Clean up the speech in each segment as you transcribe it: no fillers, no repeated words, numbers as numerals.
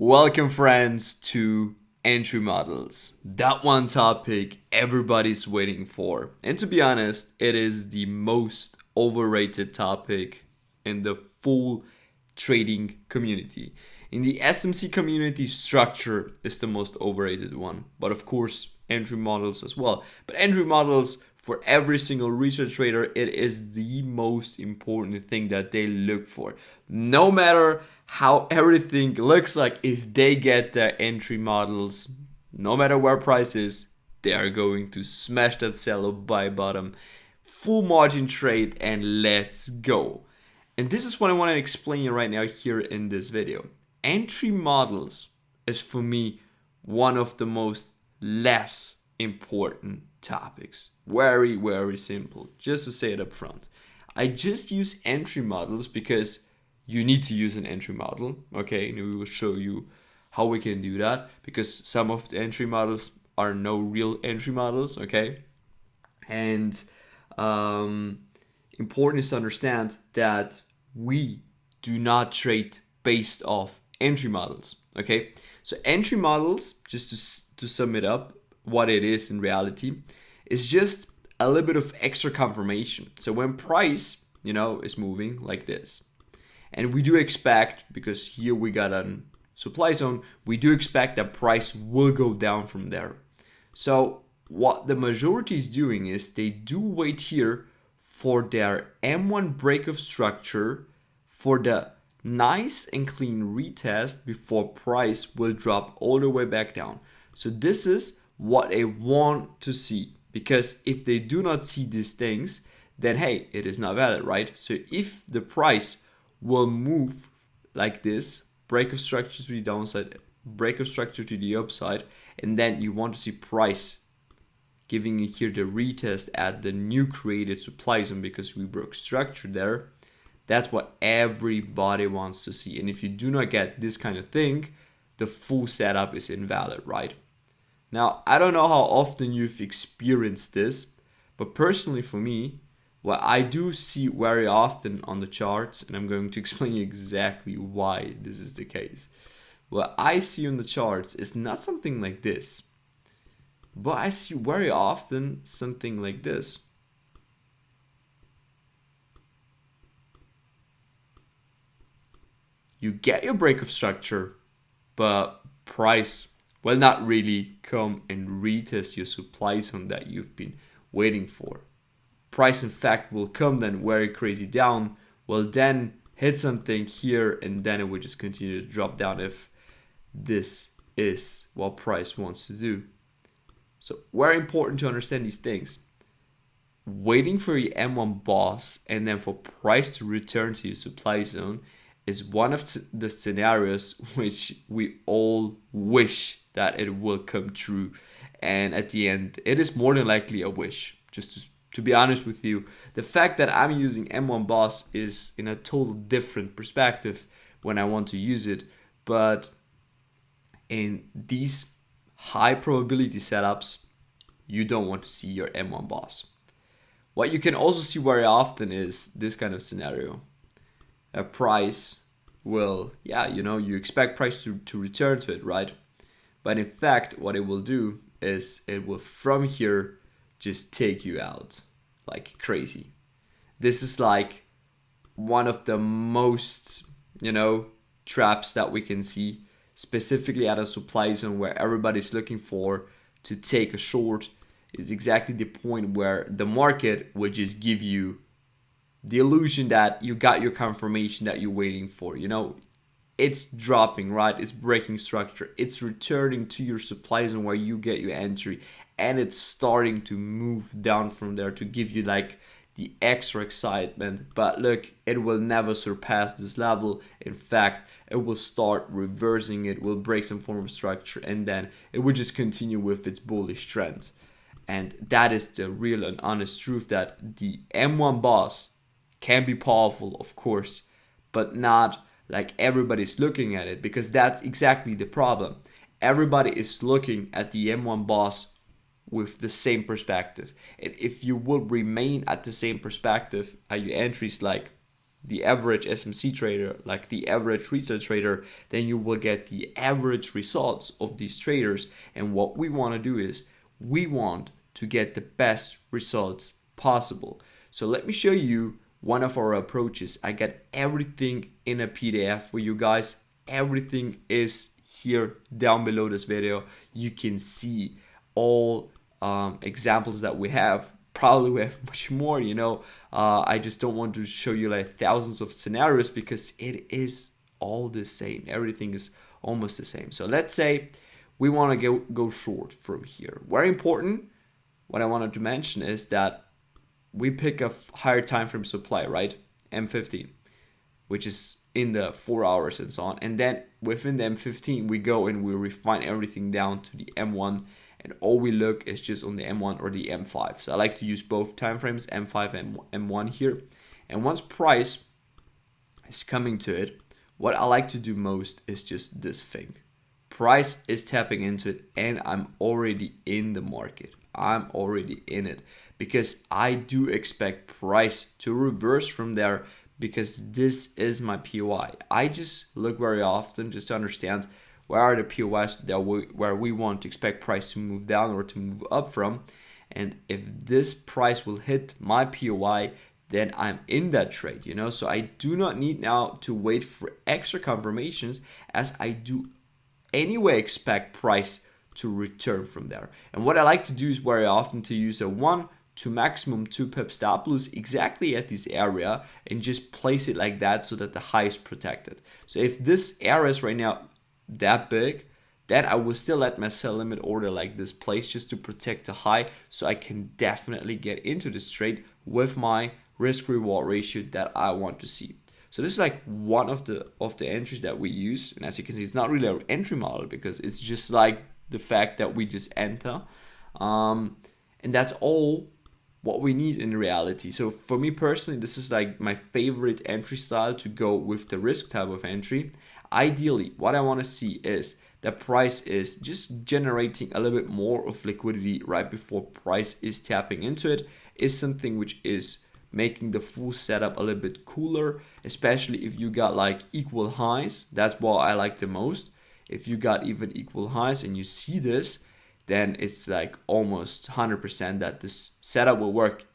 Welcome, friends, to Entrymodels. That one topic everybody's waiting for. And to be honest, it is the most overrated topic in the full trading community. In the SMC community, structure is the most overrated one. But of course, entry models as well. But entry models, for every single retail trader, it is the most important thing that they look for. No matter how everything looks like, if they get their entry models, no matter where price is, they are going to smash that sell or buy bottom, full margin trade, and let's go. And this is what I want to explain you right now here in this video. Entry models is for me one of the most less important topics. Very, very simple. Just to say it up front. I just use entry models because you need to use an entry model. Okay, and we will show you how we can do that, because some of the entry models are no real entry models. Okay, and important is to understand that we do not trade based off entry models. Okay, so entry models, just to sum it up, what it is in reality, is just a little bit of extra confirmation. So when price, is moving like this, and we do expect, because here we got a supply zone, we do expect that price will go down from there. So what the majority is doing is they do wait here for their M1 break of structure for the nice and clean retest before price will drop all the way back down. So this is what they want to see, because if they do not see these things, then hey, it is not valid, right? So if the price will move like this, break of structure to the downside, break of structure to the upside, and then you want to see price giving you here the retest at the new created supply zone because we broke structure there. That's what everybody wants to see. And if you do not get this kind of thing, the full setup is invalid, right? Now, I don't know how often you've experienced this, but personally for me, what I do see very often on the charts, and I'm going to explain you exactly why this is the case. What I see on the charts is not something like this, but I see very often something like this. You get your break of structure, but price will not really come and retest your supply zone that you've been waiting for. Price in fact will come then very crazy down, will then hit something here, and then it will just continue to drop down if this is what price wants to do. So very important to understand these things. Waiting for your M1 boss and then for price to return to your supply zone is one of the scenarios which we all wish that it will come true. And at the end, it is more than likely a wish. Just to be honest with you, the fact that I'm using M1 boss is in a total different perspective when I want to use it. But in these high probability setups, you don't want to see your M1 boss. What you can also see very often is this kind of scenario. A price will, you expect price to return to it, right? But in fact, what it will do is it will from here just take you out like crazy. This is like one of the most, traps that we can see, specifically at a supply zone where everybody's looking for to take a short, is exactly the point where the market would just give you the illusion that you got your confirmation that you're waiting for. It's dropping, right? It's breaking structure. It's returning to your supply zone where you get your entry, and it's starting to move down from there to give you like the extra excitement. But look, it will never surpass this level. In fact, it will start reversing, it will break some form of structure, and then it will just continue with its bullish trend. And that is the real and honest truth, that the M1 boss can be powerful, of course, but not like everybody's looking at it, because that's exactly the problem. Everybody is looking at the M1 boss with the same perspective. And if you will remain at the same perspective at your entries, like the average SMC trader, like the average retail trader, then you will get the average results of these traders. And what we want to do is we want to get the best results possible. So let me show you one of our approaches. I got everything in a PDF for you guys. Everything is here down below this video. You can see all examples that we have. Probably we have much more, you know. I just don't want to show you like thousands of scenarios because it is all the same. Everything is almost the same. So let's say we want to go short from here. Very important. What I wanted to mention is that we pick a higher time frame supply, right? M15, which is in the 4 hours and so on. And then within the M15, we go and we refine everything down to the M1. And all we look is just on the M1 or the M5. So I like to use both timeframes, M5 and M1 here. And once price is coming to it, what I like to do most is just this thing. Price is tapping into it and I'm already in the market. I'm already in it because I do expect price to reverse from there because this is my POI. I just look very often just to understand where are the POIs that where we want to expect price to move down or to move up from. And if this price will hit my POI, then I'm in that trade, you know. So I do not need now to wait for extra confirmations as I do anyway expect price to return from there. And what I like to do is very often to use a 1 to maximum 2 pip stop loss exactly at this area and just place it like that so that the high is protected. So if this area is right now that big, then I will still let my sell limit order like this place just to protect the high so I can definitely get into this trade with my risk reward ratio that I want to see. So this is like one of the entries that we use, and as you can see, it's not really an entry model because it's just like the fact that we just enter, and that's all what we need in reality. So for me personally, this is like my favorite entry style to go with the risk type of entry. Ideally, what I want to see is that price is just generating a little bit more of liquidity right before price is tapping into it, is something which is making the full setup a little bit cooler, especially if you got like equal highs. That's what I like the most. If you got even equal highs and you see this, then it's like almost 100% that this setup will work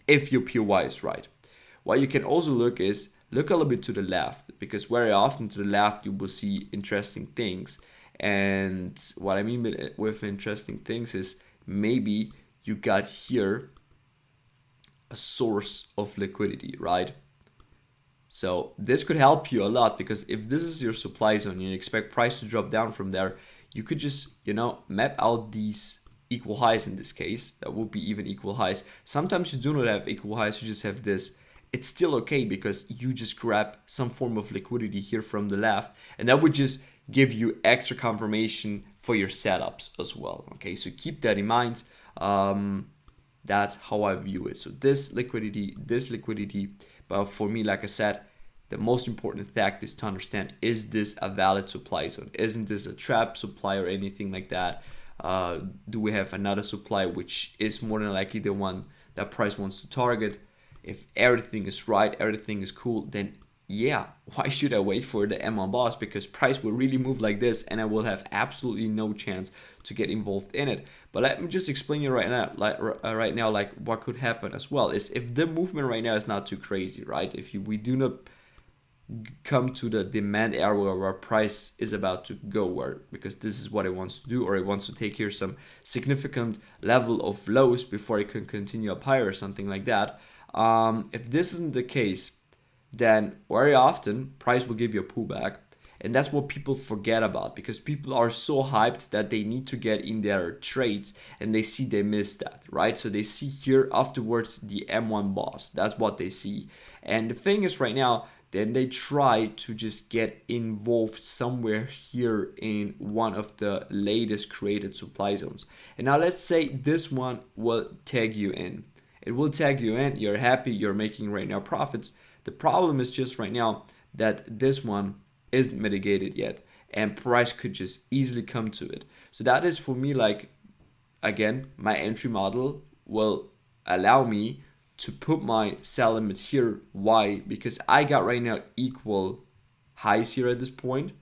if your POI is right. What you can also look is look a little bit to the left, because very often to the left you will see interesting things. And what I mean with interesting things is maybe you got here a source of liquidity, right? So this could help you a lot, because if this is your supply zone and you expect price to drop down from there, you could just, you know, map out these equal highs. In this case, that would be even equal highs. Sometimes you do not have equal highs, you just have this. It's still okay because you just grab some form of liquidity here from the left, and that would just give you extra confirmation for your setups as well. Okay, so keep that in mind. That's how I view it. So this liquidity, but for me, like I said, the most important fact is to understand, is this a valid supply zone? Isn't this a trap supply or anything like that? Do we have another supply which is more than likely the one that price wants to target? If everything is right, everything is cool, then yeah, why should I wait for the M1 boss? Because price will really move like this and I will have absolutely no chance to get involved in it. But let me just explain you right now, like what could happen as well is if the movement right now is not too crazy, right? If we do not come to the demand area where price is about to go, where because this is what it wants to do, or it wants to take here some significant level of lows before it can continue up higher or something like that. If this isn't the case, then very often price will give you a pullback, and that's what people forget about, because people are so hyped that they need to get in their trades and they see they missed that, right? So they see here afterwards the M1 boss, that's what they see. And the thing is right now, then they try to just get involved somewhere here in one of the latest created supply zones. And now let's say this one will tag you in. It will tag you in, you're happy, you're making right now profits. The problem is just right now that this one isn't mitigated yet and price could just easily come to it. So that is, for me, like, again, my entry model will allow me to put my sell limit here. Why? Because I got right now equal highs here at this point.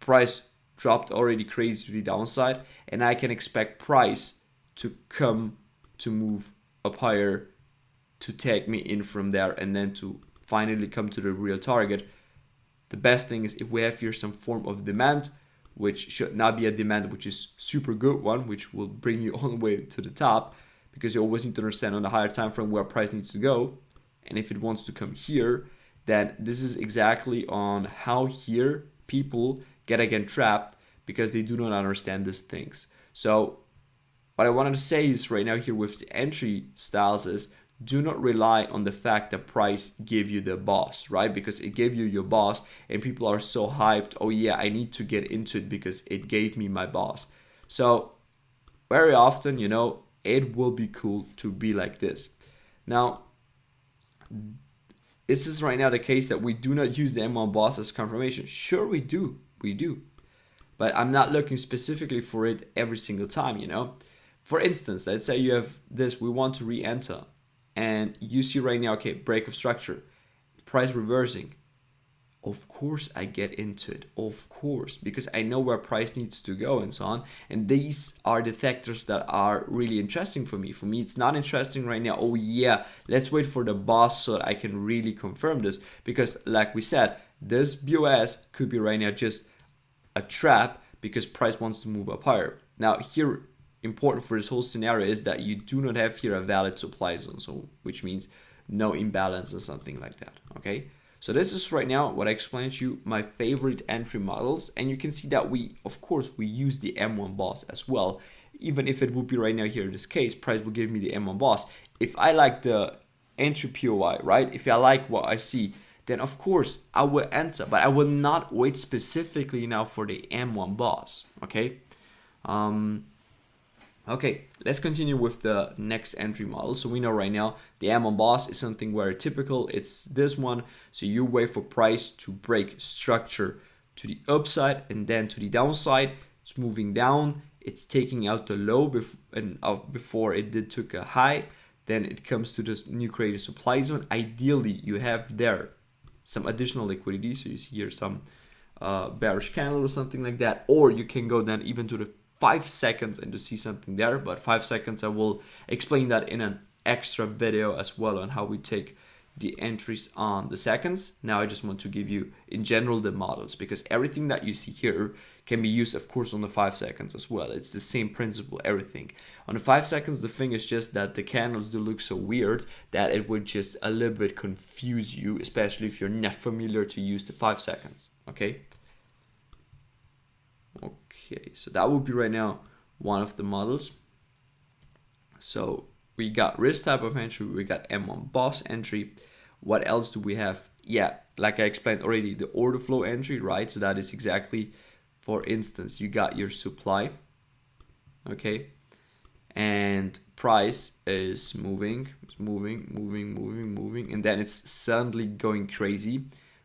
Price dropped already crazy to the downside, and I can expect price to come to move up higher to take me in from there, and then to finally come to the real target. The best thing is if we have here some form of demand, which should not be a demand which is super good one, which will bring you all the way to the top, because you always need to understand on the higher time frame where price needs to go. And if it wants to come here, then this is exactly on how here people get again trapped because they do not understand these things. So what I wanted to say is right now here with the entry styles is, do not rely on the fact that price give you the boss, right? Because it gave you your boss and people are so hyped, oh yeah, I need to get into it because it gave me my boss. So very often, it will be cool to be like this. Now, is this right now the case that we do not use the M1 boss as confirmation? Sure, we do. But I'm not looking specifically for it every single time, For instance, let's say you have this, we want to re-enter. And you see right now, okay, break of structure, price reversing. Of course I get into it, of course, because I know where price needs to go and so on. And these are the factors that are really interesting for me. For me, it's not interesting right now, oh yeah, let's wait for the boss so that I can really confirm this. Because like we said, this BOS could be right now just a trap because price wants to move up higher. Now here, important for this whole scenario is that you do not have here a valid supply zone, so which means no imbalance or something like that. Okay, so this is right now what I explained to you, my favorite entry models, and you can see that we use the M1 boss as well. Even if it would be right now here in this case, price will give me the M1 boss. If I like the entry POI, right, if I like what I see, then of course I will enter, but I will not wait specifically now for the M1 boss. Okay. Okay, let's continue with the next entry model. So we know right now the M1 boss is something very typical. It's this one. So you wait for price to break structure to the upside and then to the downside. It's moving down. It's taking out the low before it took a high. Then it comes to this new created supply zone. Ideally, you have there some additional liquidity. So you see here some bearish candle or something like that. Or you can go then even to the 5 seconds and to see something there, but 5 seconds I will explain that in an extra video as well on how we take the entries on the seconds. Now I just want to give you in general the models, because everything that you see here can be used of course on the 5 seconds as well. It's the same principle, everything. On the 5 seconds the thing is just that the candles do look so weird that it would just a little bit confuse you, especially if you're not familiar to use the 5 seconds. Okay, so that would be right now one of the models. So we got risk type of entry, we got M1 boss entry. What else do we have? Yeah, like I explained already, the order flow entry, right? So that is exactly, for instance, you got your supply, okay, and price is moving, and then it's suddenly going crazy,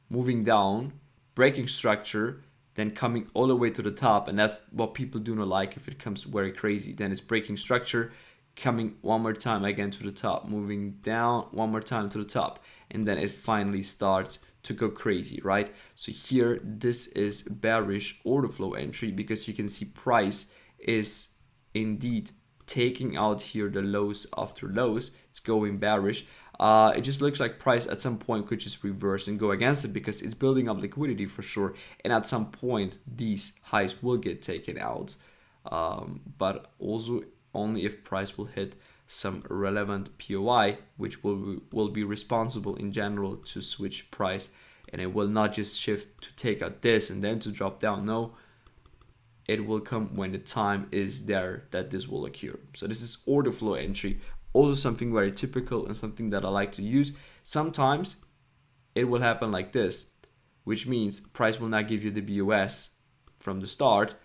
moving down, breaking structure, then coming all the way to the top. And that's what people do not like. If it comes very crazy, then it's breaking structure, coming one more time again to the top, moving down one more time to the top, and then it finally starts to go crazy, right? So here this is bearish order flow entry, because you can see price is indeed taking out here the lows after lows. It's going bearish. It just looks like price at some point could just reverse and go against it, because it's building up liquidity for sure, and at some point these highs will get taken out, but also only if price will hit some relevant POI, which will be responsible in general to switch price, and it will not just shift to take out this and then to drop down. No, it will come when the time is there that this will occur. So this is order flow entry. Also something very typical and something that I like to use. Sometimes it will happen like this, which means price will not give you the BOS from the start.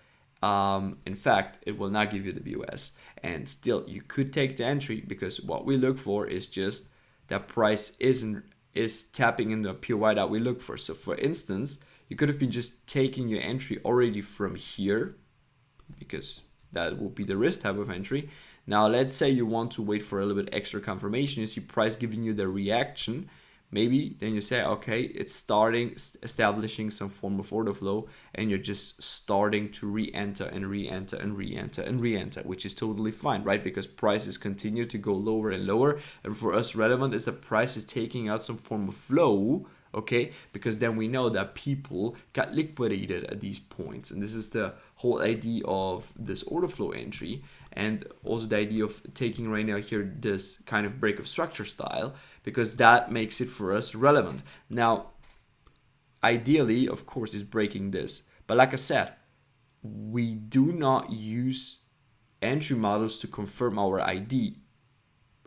In fact, it will not give you the BOS, and still you could take the entry, because what we look for is just that price is tapping into a POI that we look for. So for instance, you could have been just taking your entry already from here, because that will be the risk type of entry. Now, let's say you want to wait for a little bit extra confirmation. You see price giving you the reaction. Maybe then you say, okay, it's starting establishing some form of order flow, and you're just starting to re-enter and re-enter and re-enter and re-enter, which is totally fine, right? Because prices continue to go lower and lower, and for us relevant is that price is taking out some form of flow, okay? Because then we know that people got liquidated at these points, and this is the whole idea of this order flow entry, and also the idea of taking right now here this kind of break of structure style, because that makes it for us relevant. Now, ideally, of course, is breaking this. But like I said, we do not use entry models to confirm our ID.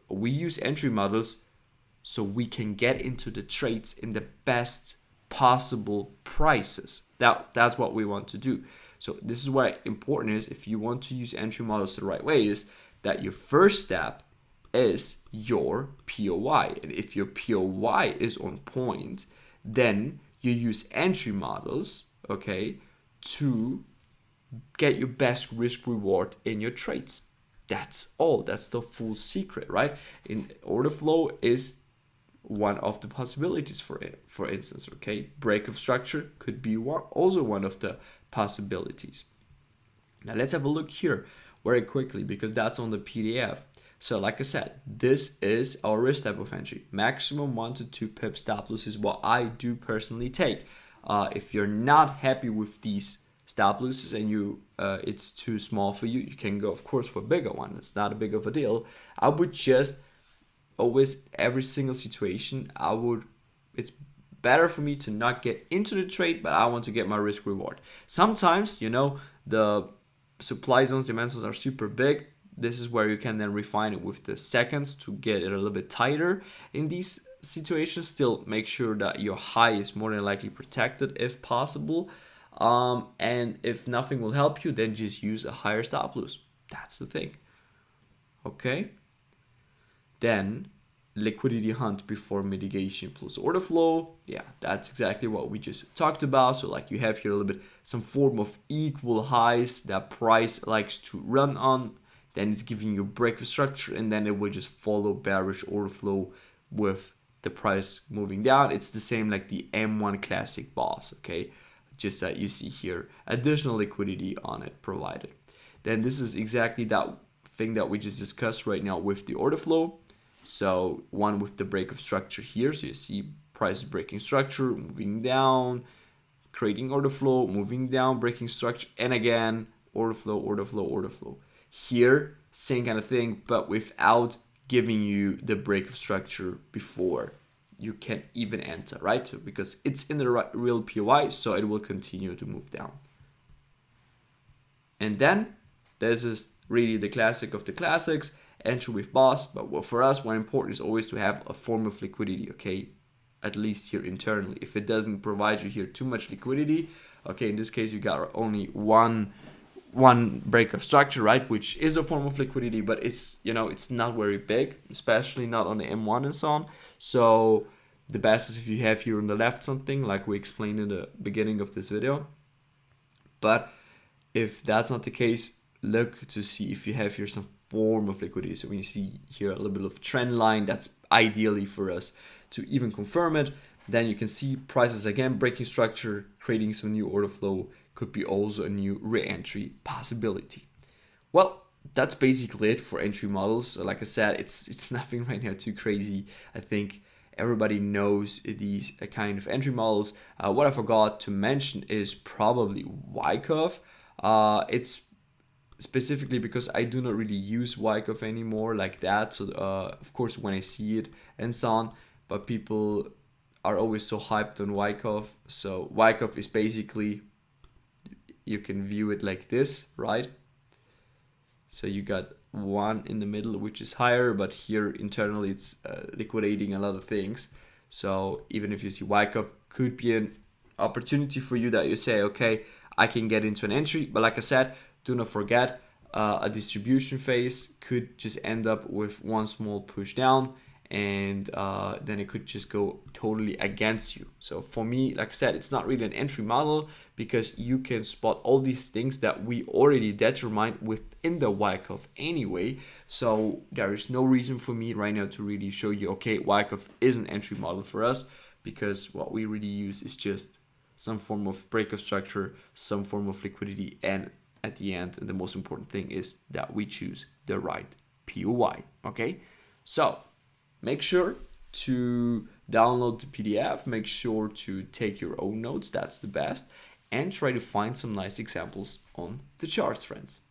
We use entry models so we can get into the trades in the best possible prices. That's what we want to do. So this is why important is, if you want to use entry models the right way, is that your first step is your POI. And if your POI is on point, then you use entry models, okay, to get your best risk reward in your trades. That's all. That's the full secret, right? In order flow is one of the possibilities for it. For instance, okay, break of structure could be also one of the possibilities. Now let's have a look here very quickly, because that's on the PDF. So like I said, this is our risk type of entry. Maximum 1 to 2 pip stop loss is what I do personally take. If you're not happy with these stop losses and you it's too small for you, you can go, of course, for a bigger one. It's not a big of a deal. I would just always, every single situation, it's better for me to not get into the trade, but I want to get my risk reward. Sometimes, you know, the supply zones, demand zones are super big. This is where you can then refine it with the seconds to get it a little bit tighter. In these situations, still make sure that your high is more than likely protected if possible. And if nothing will help you, then just use a higher stop loss. That's the thing. Okay. Then liquidity hunt before mitigation plus order flow. Yeah, that's exactly what we just talked about. So like you have here a little bit some form of equal highs that price likes to run on. Then it's giving you a break of structure, and then it will just follow bearish order flow with the price moving down. It's the same like the M1 classic boss, okay? Just that you see here additional liquidity on it provided. Then this is exactly that thing that we just discussed right now with the order flow. So one with the break of structure here. So you see price breaking structure, moving down, creating order flow, moving down, breaking structure, and again, order flow, order flow, order flow. Here, same kind of thing, but without giving you the break of structure before you can even enter, right? Because it's in the real POI, so it will continue to move down. And then this is really the classic of the classics, entry with boss. But for us, what important is always to have a form of liquidity, okay? At least here internally. If it doesn't provide you here too much liquidity, okay, in this case you got only one break of structure, right, which is a form of liquidity, but it's, you know, it's not very big, especially not on the M1 and so on. So the best is if you have here on the left something like we explained in the beginning of this video. But if that's not the case, look to see if you have here some form of liquidity. So when you see here a little bit of trend line, that's ideally for us to even confirm it. Then you can see prices again breaking structure, creating some new order flow, could be also a new re-entry possibility. Well, that's basically it for entry models. So like I said, it's nothing right now too crazy. I think everybody knows these kind of entry models. What I forgot to mention is probably Y-curve. It's specifically because I do not really use Y-curve anymore like that. So of course when I see it and so on, but people are always so hyped on Y-curve. So Y-curve is basically, you can view it like this, right? So you got one in the middle, which is higher, but here internally it's liquidating a lot of things. So even if you see Y-curve, could be an opportunity for you that you say, okay, I can get into an entry. But like I said, do not forget a distribution phase could just end up with one small push down, and then it could just go totally against you. So for me, like I said, it's not really an entry model because you can spot all these things that we already determined within the Wyckoff anyway. So there is no reason for me right now to really show you, okay, Wyckoff is an entry model for us, because what we really use is just some form of breakup structure, some form of liquidity, and at the end, the most important thing is that we choose the right POY, okay? So make sure to download the PDF, make sure to take your own notes, that's the best, and try to find some nice examples on the charts, friends.